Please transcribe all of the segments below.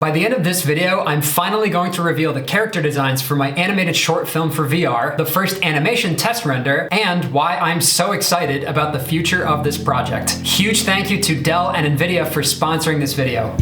By the end of this video, I'm finally going to reveal the character designs for my animated short film for VR, the first animation test render, and why I'm so excited about the future of this project. Huge thank you to Dell and Nvidia for sponsoring this video.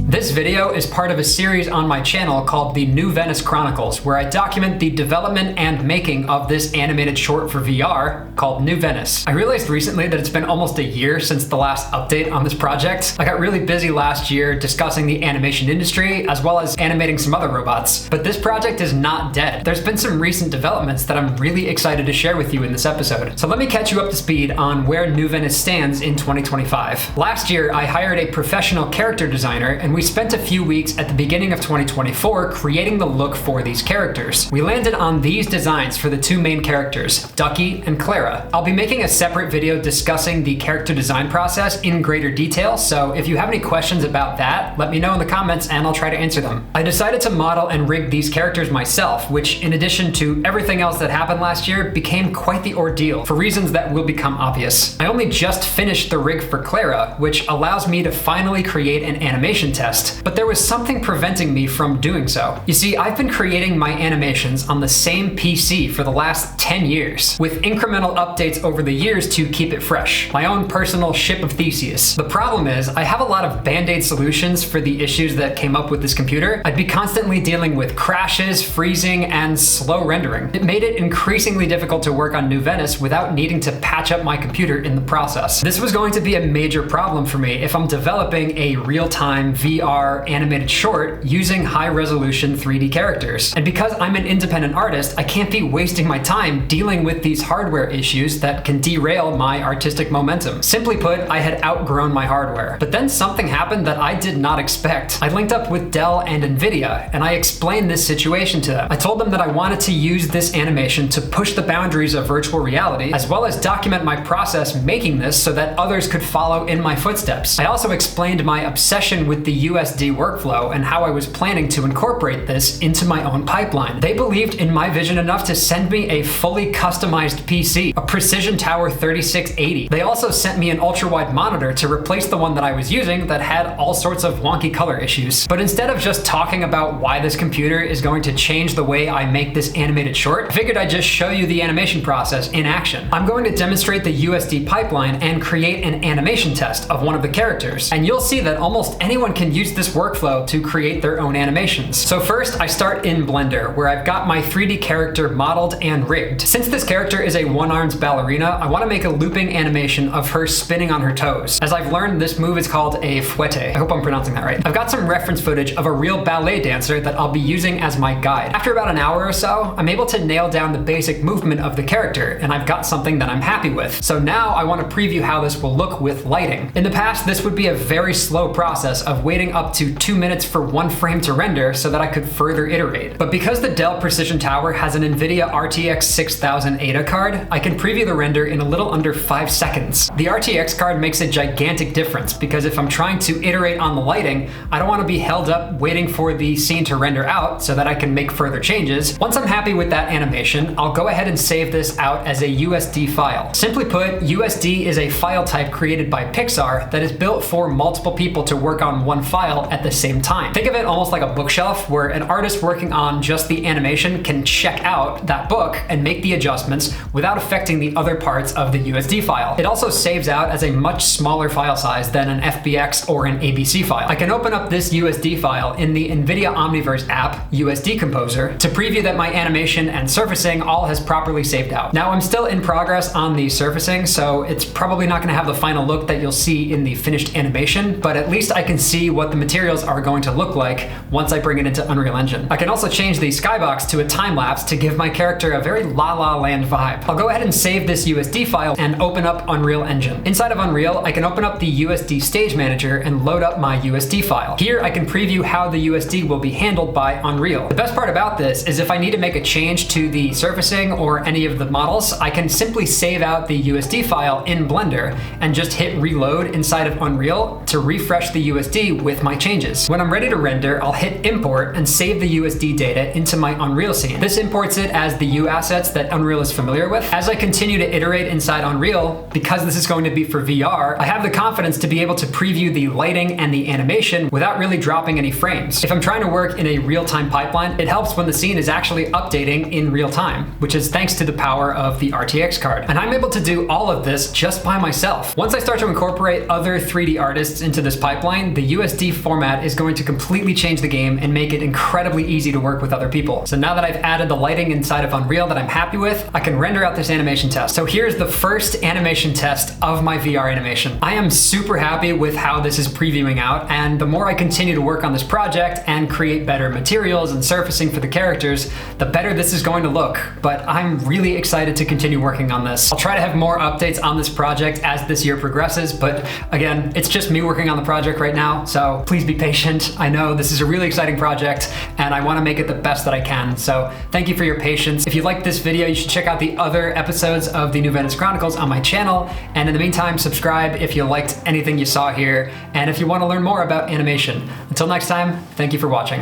This video is part of a series on my channel called the New Venice Chronicles, where I document the development and making of this animated short for VR called New Venice. I realized recently that it's been almost a year since the last update on this project. I got really busy last year discussing the animation industry as well as animating some other robots, but this project is not dead. There's been some recent developments that I'm really excited to share with you in this episode. So let me catch you up to speed on where New Venice stands in 2025. Last year, I hired a professional character designer and we spent a few weeks at the beginning of 2024 creating the look for these characters. We landed on these designs for the two main characters, Ducky and Clara. I'll be making a separate video discussing the character design process in greater detail, so if you have any questions about that, let me know in the comments and I'll try to answer them. I decided to model and rig these characters myself, which in addition to everything else that happened last year, became quite the ordeal for reasons that will become obvious. I only just finished the rig for Clara, which allows me to finally create an animation test. But there was something preventing me from doing so. You see, I've been creating my animations on the same PC for the last 10 years, with incremental updates over the years to keep it fresh. My own personal ship of Theseus. The problem is, I have a lot of band-aid solutions for the issues that came up with this computer. I'd be constantly dealing with crashes, freezing, and slow rendering. It made it increasingly difficult to work on New Venice without needing to patch up my computer in the process. This was going to be a major problem for me if I'm developing a real-time VR animated short using high-resolution 3D characters. And because I'm an independent artist, I can't be wasting my time dealing with these hardware issues that can derail my artistic momentum. Simply put, I had outgrown my hardware. But then something happened that I did not expect. I linked up with Dell and Nvidia, and I explained this situation to them. I told them that I wanted to use this animation to push the boundaries of virtual reality, as well as document my process making this so that others could follow in my footsteps. I also explained my obsession with the USD workflow and how I was planning to incorporate this into my own pipeline. They believed in my vision enough to send me a fully customized PC, a Precision Tower 3680. They also sent me an ultra-wide monitor to replace the one that I was using that had all sorts of wonky color issues. But instead of just talking about why this computer is going to change the way I make this animated short, I figured I'd just show you the animation process in action. I'm going to demonstrate the USD pipeline and create an animation test of one of the characters. And you'll see that almost anyone can use this workflow to create their own animations. So first, I start in Blender, where I've got my 3D character modeled and rigged. Since this character is a one-armed ballerina, I want to make a looping animation of her spinning on her toes. As I've learned, this move is called a fouette. I hope I'm pronouncing that right. I've got some reference footage of a real ballet dancer that I'll be using as my guide. After about an hour or so, I'm able to nail down the basic movement of the character, and I've got something that I'm happy with. So now I want to preview how this will look with lighting. In the past, this would be a very slow process of waiting up to 2 minutes for one frame to render so that I could further iterate. But because the Dell Precision Tower has an NVIDIA RTX 6000 ADA card, I can preview the render in a little under 5 seconds. The RTX card makes a gigantic difference because if I'm trying to iterate on the lighting, I don't want to be held up waiting for the scene to render out so that I can make further changes. Once I'm happy with that animation, I'll go ahead and save this out as a USD file. Simply put, USD is a file type created by Pixar that is built for multiple people to work on one file at the same time. Think of it almost like a bookshelf where an artist working on just the animation can check out that book and make the adjustments without affecting the other parts of the USD file. It also saves out as a much smaller file size than an FBX or an ABC file. I can open up this USD file in the NVIDIA Omniverse app, USD Composer, to preview that my animation and surfacing all has properly saved out. Now I'm still in progress on the surfacing, so it's probably not going to have the final look that you'll see in the finished animation, but at least I can see what the materials are going to look like once I bring it into Unreal Engine. I can also change the skybox to a time lapse to give my character a very La La Land vibe. I'll go ahead and save this USD file and open up Unreal Engine. Inside of Unreal, I can open up the USD Stage Manager and load up my USD file. Here I can preview how the USD will be handled by Unreal. The best part about this is if I need to make a change to the surfacing or any of the models, I can simply save out the USD file in Blender and just hit reload inside of Unreal to refresh the USD with with my changes. When I'm ready to render, I'll hit import and save the USD data into my Unreal scene. This imports it as the U assets that Unreal is familiar with. As I continue to iterate inside Unreal, because this is going to be for VR, I have the confidence to be able to preview the lighting and the animation without really dropping any frames. If I'm trying to work in a real-time pipeline, it helps when the scene is actually updating in real time, which is thanks to the power of the RTX card. And I'm able to do all of this just by myself. Once I start to incorporate other 3D artists into this pipeline, the USD format is going to completely change the game and make it incredibly easy to work with other people. So now that I've added the lighting inside of Unreal that I'm happy with, I can render out this animation test. So here's the first animation test of my VR animation. I am super happy with how this is previewing out, and the more I continue to work on this project and create better materials and surfacing for the characters, the better this is going to look. But I'm really excited to continue working on this. I'll try to have more updates on this project as this year progresses, but again, it's just me working on the project right now, so please be patient. I know this is a really exciting project and I want to make it the best that I can, so thank you for your patience. If you liked this video, you should check out the other episodes of the New Venice Chronicles on my channel, and in the meantime, subscribe if you liked anything you saw here and if you want to learn more about animation. Until next time, thank you for watching.